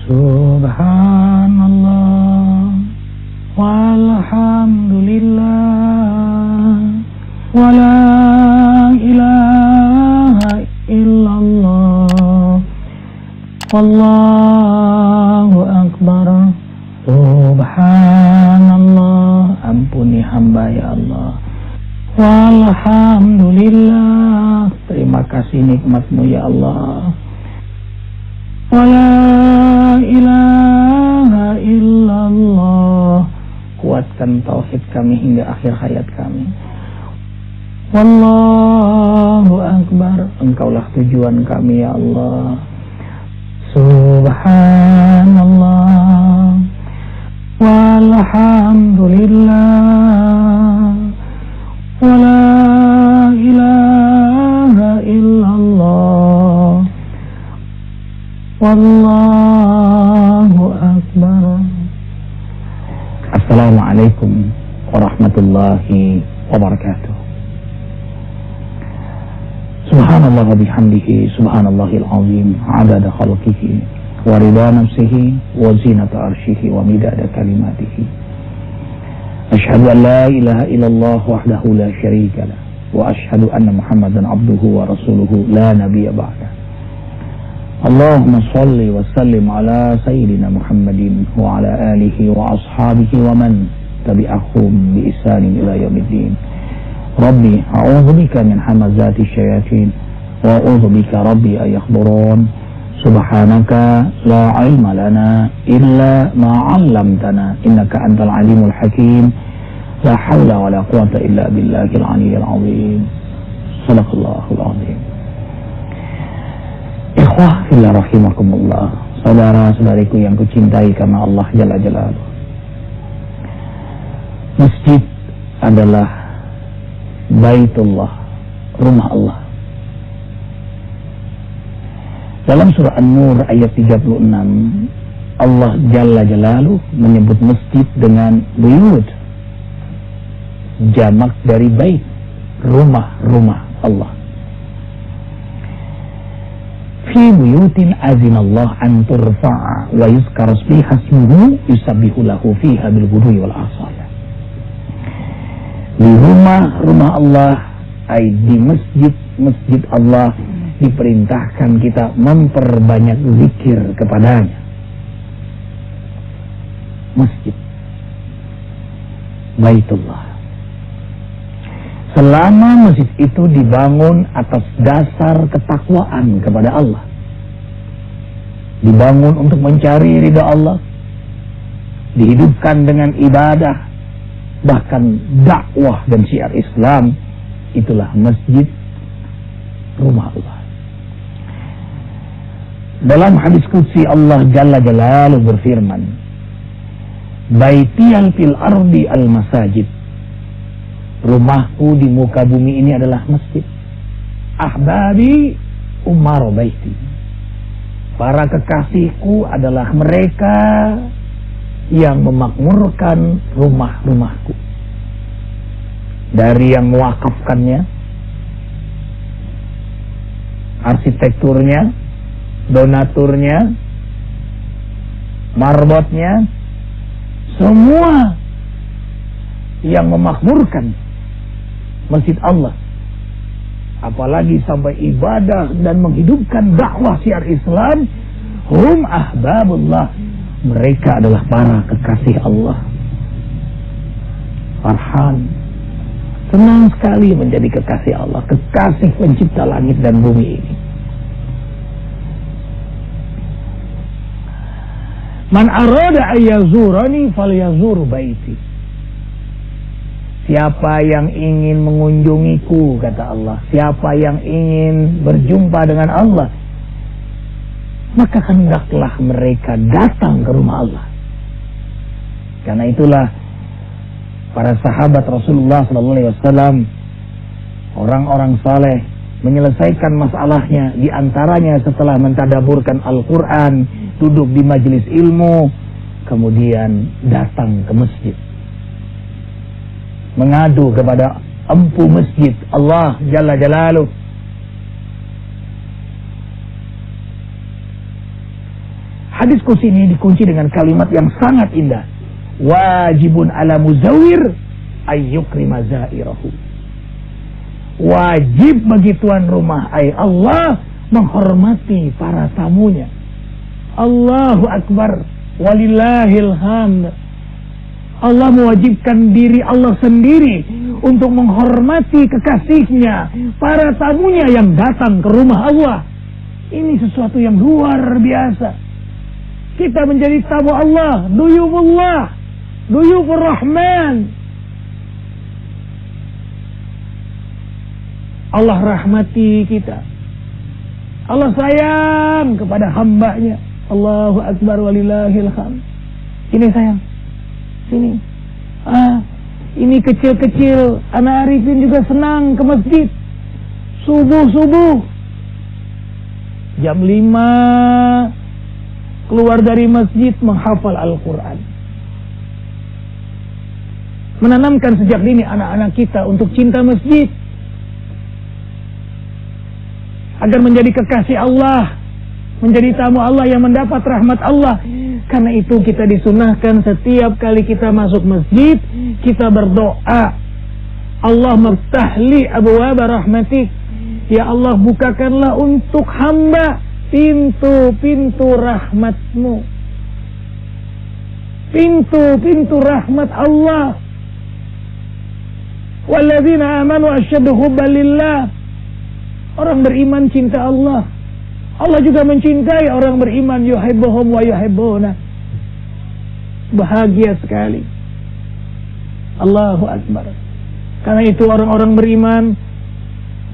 Subhanallah walhamdulillah wa la ilaha illallah wallahu akbar. Subhanallah, ampuni hamba ya Allah. Walhamdulillah, terima kasih nikmat-Mu ya Allah. Wala ilaha illallah, kuatkan tauhid kami hingga akhir hayat kami. Wallahu akbar, Engkaulah tujuan kami ya Allah. Subhanallah walhamdulillah wala ilaha illallah wallahu akbar. Assalamualaikum warahmatullahi wabarakatuh. Subhanallah wa bihamdihi subhanallahil azim adada khalqihi wa rida nafsihi wa zinata arshihi wa midada kalimatihi. Asyhadu an la ilaha illallah wahdahu la syarika lah wa asyhadu anna Muhammadan abduhu wa rasuluhu la nabiyya ba'da. Allahumma shalli wa sallim ala sayyidina Muhammadin wa ala alihi wa ashabihi wa man tabi'ahum bi ihsanin ila yaumiddin. Rabbi a'udzu bika min hamazati syayatin wa a'udzu bika rabbi ay yahdurun. Subhanaka la ilma lana illa ma 'allamtana innaka antal alimul hakim. La haula wala quwwata illa billahil aliyyil azim. Shadaqallahul azim. Ikhwah fillah rahimakumullah, saudara-saudariku yang kucintai karena Allah Jalla Jalaluhu. Masjid adalah Baitullah, rumah Allah. Dalam surah An-Nur ayat 36, Allah Jalla Jalaluhu menyebut masjid dengan buyut, jamak dari bait, rumah-rumah Allah. Fi buyutin azinallah an turfa'a wa yuzkar fiha ismuhu yusabbihu lahu fiha bil ghudwi wal asal. Di rumah-rumah Allah, ay di masjid Allah, diperintahkan kita memperbanyak zikir kepadanya. Masjid Baitullah, selama masjid itu dibangun atas dasar ketakwaan kepada Allah, dibangun untuk mencari ridha Allah, dihidupkan dengan ibadah, bahkan dakwah dan syiar Islam, itulah masjid, rumah Allah. Dalam hadis qudsi Allah Jalla Jalaluhu berfirman, Baitiyal fil ardi al masajid, rumahku di muka bumi ini adalah masjid. Ahbabi umar baiti, para kekasihku adalah mereka yang memakmurkan rumah-rumahku, dari yang mewakafkannya, arsitekturnya, donaturnya, marbotnya, semua yang memakmurkan masjid Allah, apalagi sampai ibadah dan menghidupkan dakwah syiar Islam, hum ahbabullah, mereka adalah para kekasih Allah. Farhan, senang sekali menjadi kekasih Allah, kekasih pencipta langit dan bumi ini. Man arada ayyazurani falyazur baiti. Siapa yang ingin mengunjungiku, kata Allah, siapa yang ingin berjumpa dengan Allah, maka hendaklah mereka datang ke rumah Allah. Karena itulah para sahabat Rasulullah SAW, orang-orang saleh, menyelesaikan masalahnya di antaranya setelah mentadaburkan Al-Quran, duduk di majelis ilmu, kemudian datang ke masjid, mengadu kepada empu masjid Allah Jalla Jalaluhu. Hadis kursi ini dikunci dengan kalimat yang sangat indah. Wajibun ala muzawir ayyukrima zairahu. Wajib bagi tuan rumah Allah menghormati para tamunya. Allahu Akbar, walillahil hamd. Allah mewajibkan diri Allah sendiri untuk menghormati kekasihnya, para tamunya yang datang ke rumah Allah. Ini sesuatu yang luar biasa. Kita menjadi tamu Allah, duyufullah, duyufur Rahman. Allah rahmati kita. Allah sayang kepada hambanya. Allahu Akbar, walillahil hamd. Sini sayang, sini. Ini kecil-kecil, anak Arifin juga senang ke masjid. Subuh-subuh jam 5 keluar dari masjid menghafal Al-Quran. Menanamkan sejak dini anak-anak kita untuk cinta masjid, agar menjadi kekasih Allah, menjadi tamu Allah yang mendapat rahmat Allah. Karena itu kita disunahkan setiap kali kita masuk masjid, kita berdoa, Allah maftahli abwaab rahmatik. Ya Allah, bukakanlah untuk hamba pintu-pintu rahmatmu, pintu-pintu rahmat Allah. Walladzina amanu asyaddu hubban lillah. Orang beriman cinta Allah. Allah juga mencintai orang beriman. Yuhibbuhum wa yuhibbuna. Bahagia sekali. Allahu Akbar. Karena itu orang-orang beriman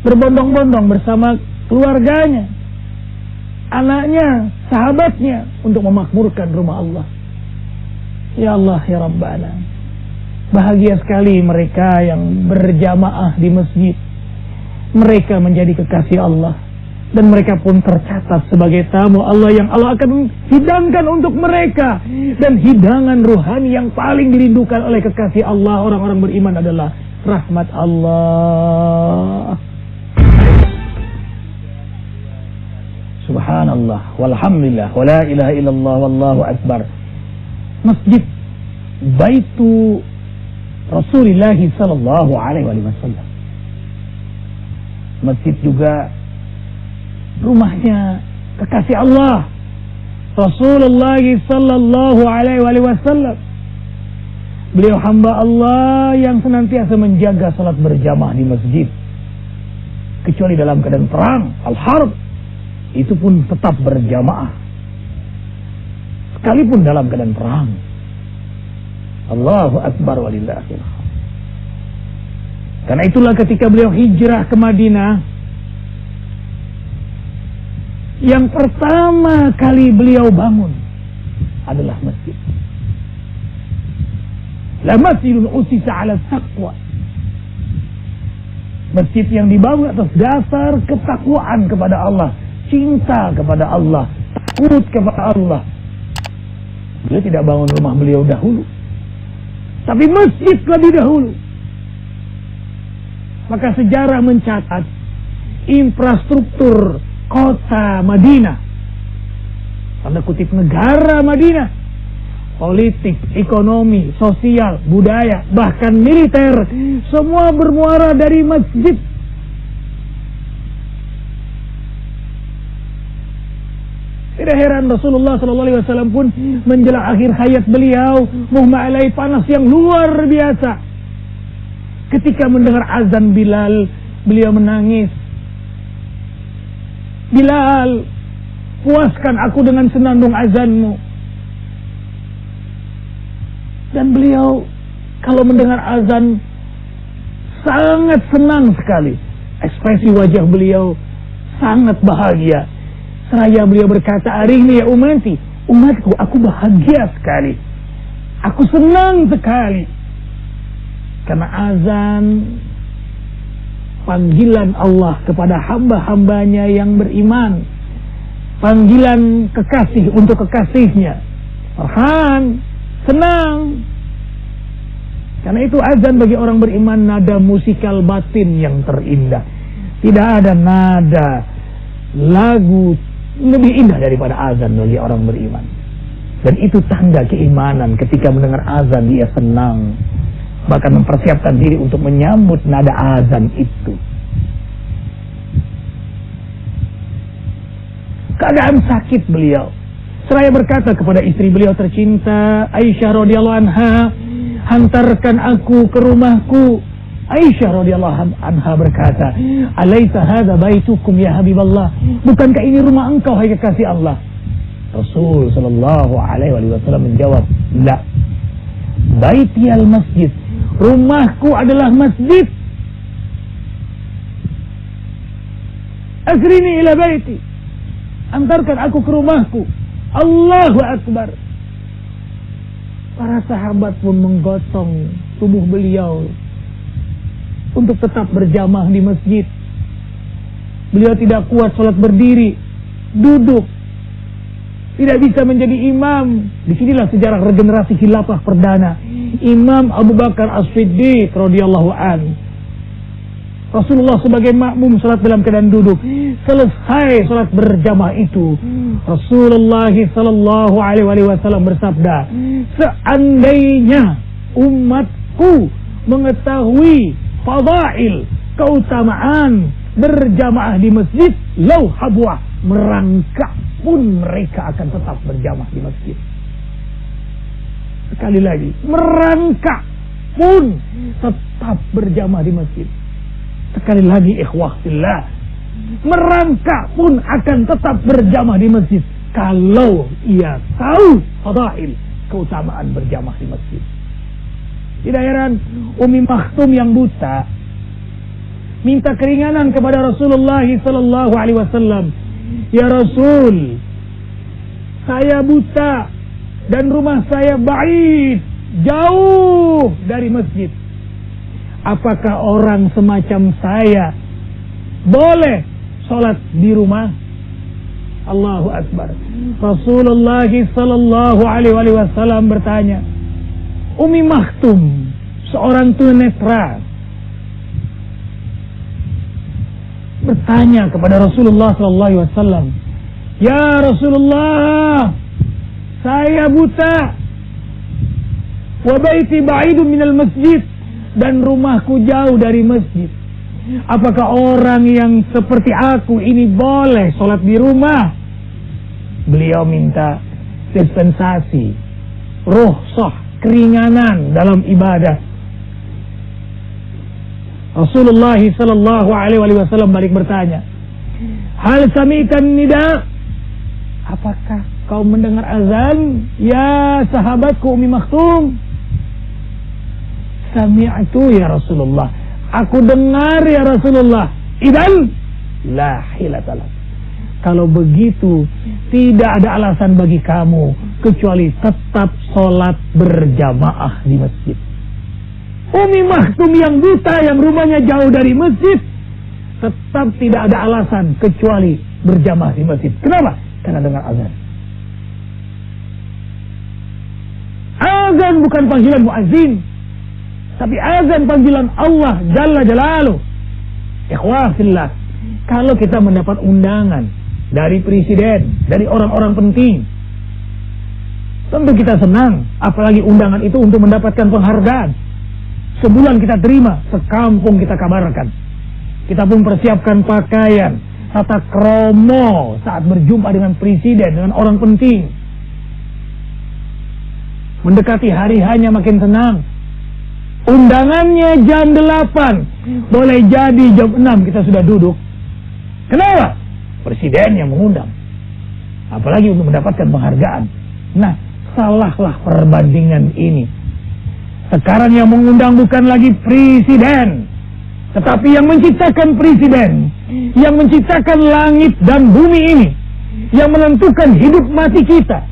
berbondong-bondong bersama keluarganya, anaknya, sahabatnya, untuk memakmurkan rumah Allah. Ya Allah, ya Rabbana. Bahagia sekali mereka yang berjamaah di masjid. Mereka menjadi kekasih Allah. Dan mereka pun tercatat sebagai tamu Allah yang Allah akan hidangkan untuk mereka. Dan hidangan ruhani yang paling dirindukan oleh kekasih Allah, orang-orang beriman, adalah rahmat Allah. Subhanallah, walhamdulillah, wa la ilaha illallah, wallahu akbar. Masjid Baitu Rasulullah sallallahu alaihi wasallam. Masjid juga rumahnya kekasih Allah, Rasulullah sallallahu alaihi wasallam. Beliau hamba Allah yang senantiasa menjaga salat berjamaah di masjid, kecuali dalam keadaan perang, al-harb, itu pun tetap berjamaah sekalipun dalam keadaan perang. Allahu Akbar, walillahil hamd. Karena itulah ketika beliau hijrah ke Madinah, yang pertama kali beliau bangun adalah masjid. La masjidun usisa ala taqwa. Masjid yang dibangun atas dasar ketakwaan kepada Allah, cinta kepada Allah, takut kepada Allah. Beliau tidak bangun rumah beliau dahulu, tapi masjid lebih dahulu. Maka sejarah mencatat infrastruktur kota Madinah, tanda kutip negara Madinah, politik, ekonomi, sosial, budaya, bahkan militer, semua bermuara dari masjid. Tidak heran Rasulullah SAW pun menjelang akhir hayat beliau mengalami panas yang luar biasa. Ketika mendengar azan Bilal, beliau menangis. Bilal, puaskan aku dengan senandung azanmu. Dan beliau kalau mendengar azan sangat senang sekali. Ekspresi wajah beliau sangat bahagia. Seraya beliau berkata, "Arihni ya umati, umatku, aku bahagia sekali. Aku senang sekali." Karena azan panggilan Allah kepada hamba-hambanya yang beriman, panggilan kekasih untuk kekasihnya. Farhan, senang. Karena itu azan bagi orang beriman nada musikal batin yang terindah. Tidak ada nada lagu lebih indah daripada azan bagi orang beriman. Dan itu tanda keimanan. Ketika mendengar azan dia senang, bahkan mempersiapkan diri untuk menyambut nada azan itu. Keadaan sakit beliau, seraya berkata kepada istri beliau tercinta Aisyah radhiyallahu anha, hantarkan aku ke rumahku. Aisyah radhiyallahu anha berkata, alaisa hadza baitukum ya habiballah, bukankah ini rumah engkau hai kekasih Allah? Rasul sallallahu alaihi wasallam menjawab, la, baiti al masjid, rumahku adalah masjid. Asrini ila baiti, antarkan aku ke rumahku. Allahu Akbar. Para sahabat pun menggotong tubuh beliau untuk tetap berjamaah di masjid. Beliau tidak kuat sholat berdiri, duduk, tidak bisa menjadi imam. Disinilah sejarah regenerasi khilafah perdana, Imam Abu Bakar As-Siddiq radhiyallahu anhu. Rasulullah sebagai makmum salat dalam keadaan duduk. Selesai salat berjamaah itu, Rasulullah sallallahu alaihi wasallam bersabda, seandainya umatku mengetahui fadail, keutamaan berjamaah di masjid, lau habwa, merangkak pun mereka akan tetap berjamaah di masjid. Sekali lagi, merangkak pun tetap berjamaah di masjid. Sekali lagi, ikhwah fillah, merangkak pun akan tetap berjamaah di masjid kalau ia tahu fadail, keutamaan berjamaah di masjid. Tidak heran Ummi Maktum yang buta minta keringanan kepada Rasulullah sallallahu alaihi wasallam. Ya Rasul, saya buta dan rumah saya ba'id, jauh dari masjid. Apakah orang semacam saya boleh sholat di rumah? Allahu Akbar. Rasulullah sallallahu alaihi wasallam bertanya, Ummi Maktum, seorang tunanetra, bertanya kepada Rasulullah sallallahu alaihi wasallam, ya Rasulullah, saya buta, wa baiti ba'idun minal masjid, dan rumahku jauh dari masjid. Apakah orang yang seperti aku ini boleh sholat di rumah? Beliau minta dispensasi, rukhsah, keringanan dalam ibadah. Rasulullah sallallahu alaihi wasallam balik bertanya, hal sami'tan nida? Apakah kau mendengar azan, ya sahabatku Ummi Maktum? Sami'tu ya Rasulullah, aku dengar ya Rasulullah. Idan la hilatalah, kalau begitu tidak ada alasan bagi kamu kecuali tetap sholat berjamaah di masjid. Ummi Maktum yang buta, yang rumahnya jauh dari masjid, tetap tidak ada alasan kecuali berjamaah di masjid. Kenapa? Karena dengar azan. Azan bukan panggilan muazzin, tapi azan panggilan Allah Jalla Jalaluh. Ikhwah fillah, kalau kita mendapat undangan dari presiden, dari orang-orang penting, tentu kita senang. Apalagi undangan itu untuk mendapatkan penghargaan. Sebulan kita terima, sekampung kita kabarkan. Kita pun persiapkan pakaian, tata kromo saat berjumpa dengan presiden, dengan orang penting. Mendekati hari hanya makin senang. Undangannya jam 8, boleh jadi jam 6 kita sudah duduk. Kenapa? Presiden yang mengundang, apalagi untuk mendapatkan penghargaan. Nah, salahlah perbandingan ini. Sekarang yang mengundang bukan lagi presiden, tetapi yang menciptakan presiden, yang menciptakan langit dan bumi ini, yang menentukan hidup mati kita,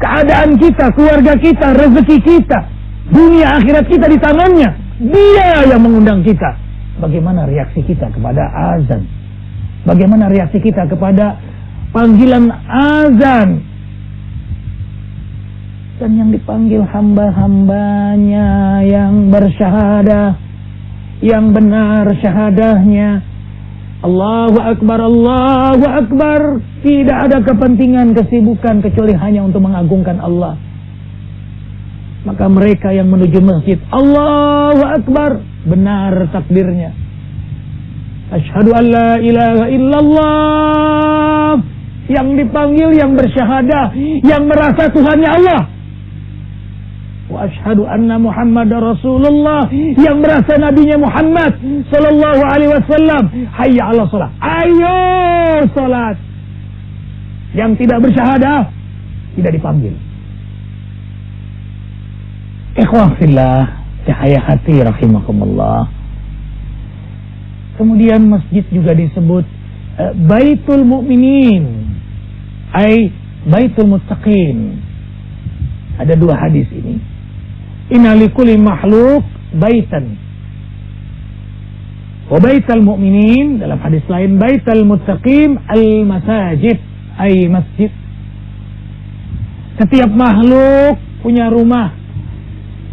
keadaan kita, keluarga kita, rezeki kita, dunia akhirat kita di tangannya. Dia yang mengundang kita. Bagaimana reaksi kita kepada azan? Bagaimana reaksi kita kepada panggilan azan? Dan yang dipanggil hamba-hambanya yang bersyahadah, yang benar syahadahnya. Allahu Akbar, Allahu Akbar. Tidak ada kepentingan, kesibukan kecuali hanya untuk mengagungkan Allah. Maka mereka yang menuju masjid, Allahu Akbar, benar takbirnya. Asyhadu an la ilaha illallah. Yang dipanggil, yang bersyahadah, yang merasa Tuhannya Allah. Wa asyhadu anna Muhammadar Rasulullah, yang merasa nabinya Muhammad sallallahu alaihi wasallam. Hayya 'alas shalah. Ayo salat. Yang tidak bersyahadah tidak dipanggil. Ikhwah fillah, cahaya hati rahimakumullah. Kemudian masjid juga disebut Baitul Mu'minin, ay Baitul Muttaqin. Ada dua hadis ini. Inna likulli makhluk baitan. Wa baitul mu'minin, dalam hadis lain Baitul Muttaqin al-masajid, ay masjid. Setiap makhluk punya rumah.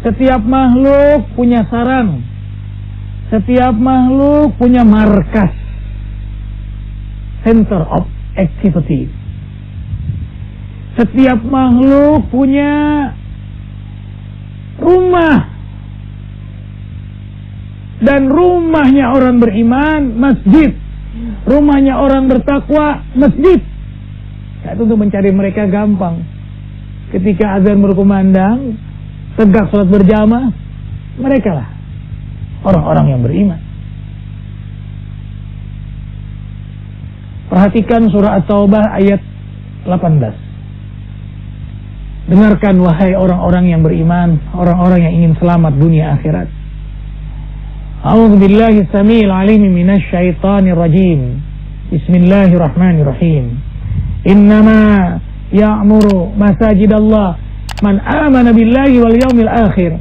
Setiap makhluk punya sarang. Setiap makhluk punya markas, center of activity. Setiap makhluk punya rumah. Dan rumahnya orang beriman, masjid. Rumahnya orang bertakwa, masjid. Itu untuk mencari mereka gampang. Ketika azan berkumandang, tegak salat berjamaah, mereka lah orang-orang yang beriman. Perhatikan surah At-Taubah ayat 18. Dengarkan wahai orang-orang yang beriman, orang-orang yang ingin selamat dunia akhirat. A'udzu billahi samil alim minasy syaithanir rajim. Bismillahirrahmanirrahim. Innama ya'muru masajidallah man amana billahi wal yawmil akhir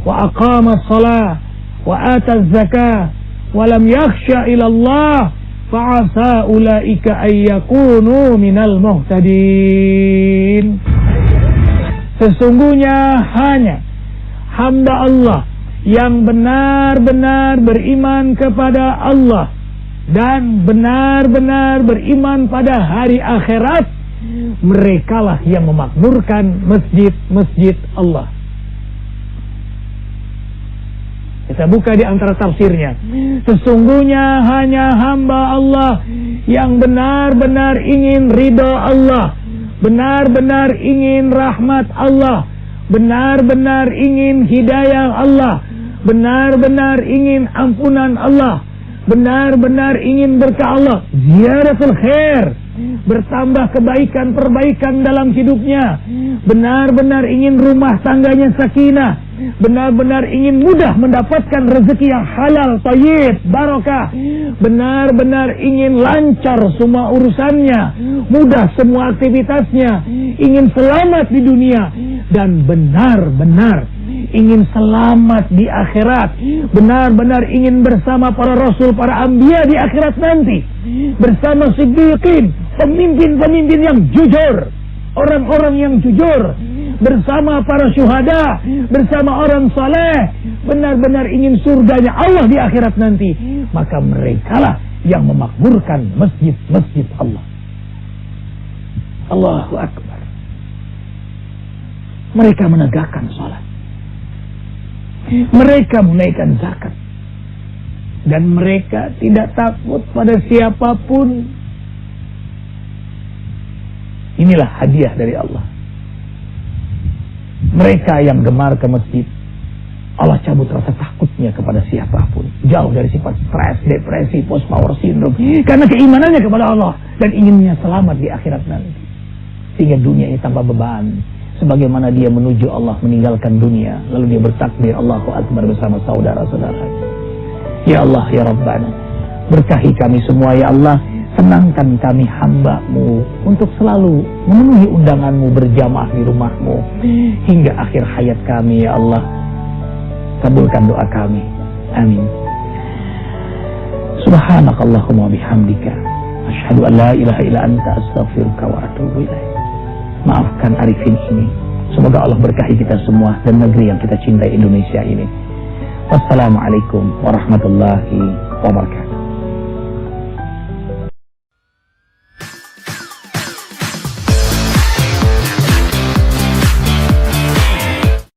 wa aqama as-salah wa ata az-zakah wa lam yakhsha ila Allah fa'asa ulaika ay yakunu minal muhtadin. Sesungguhnya hanya hamba Allah yang benar-benar beriman kepada Allah dan benar-benar beriman pada hari akhirat, merekalah yang memakmurkan masjid-masjid Allah. Kita buka di antara tafsirnya. Sesungguhnya hanya hamba Allah yang benar-benar ingin ridha Allah, benar-benar ingin rahmat Allah, benar-benar ingin hidayah Allah, benar-benar ingin ampunan Allah, benar-benar ingin berkah Allah, ziyaratul khair, bertambah kebaikan-perbaikan dalam hidupnya, benar-benar ingin rumah tangganya sakinah, benar-benar ingin mudah mendapatkan rezeki yang halal, thayyib, barakah, benar-benar ingin lancar semua urusannya, mudah semua aktivitasnya, ingin selamat di dunia, dan benar-benar ingin selamat di akhirat, benar-benar ingin bersama para rasul, para anbiya di akhirat nanti, bersama siddiqin, pemimpin-pemimpin yang jujur, orang-orang yang jujur, bersama para syuhada, bersama orang saleh, benar-benar ingin surganya Allah di akhirat nanti, maka merekalah yang memakmurkan masjid-masjid Allah. Allahu Akbar. Mereka menegakkan salat, mereka menunaikan zakat, dan mereka tidak takut pada siapapun. Inilah hadiah dari Allah. Mereka yang gemar ke masjid, Allah cabut rasa takutnya kepada siapapun. Jauh dari sifat stres, depresi, post power syndrome, karena keimanannya kepada Allah dan inginnya selamat di akhirat nanti. Sehingga dunia ini tanpa beban, sebagaimana dia menuju Allah meninggalkan dunia, lalu dia bertakbir Allahu Akbar bersama saudara-saudaranya. Ya Allah, ya Rabbana, berkahi kami semua ya Allah. Senangkan kami hamba-Mu untuk selalu memenuhi undangan-Mu berjamaah di rumah-Mu hingga akhir hayat kami ya Allah. Kabulkan doa kami. Amin. Subhanakallahumma bihamdika asyhadu an la ilaha illa anta astaghfiruka wa atubu ilaik. Maafkan Arifin ini. Semoga Allah berkahi kita semua dan negeri yang kita cintai, Indonesia ini. Wassalamualaikum warahmatullahi wabarakatuh.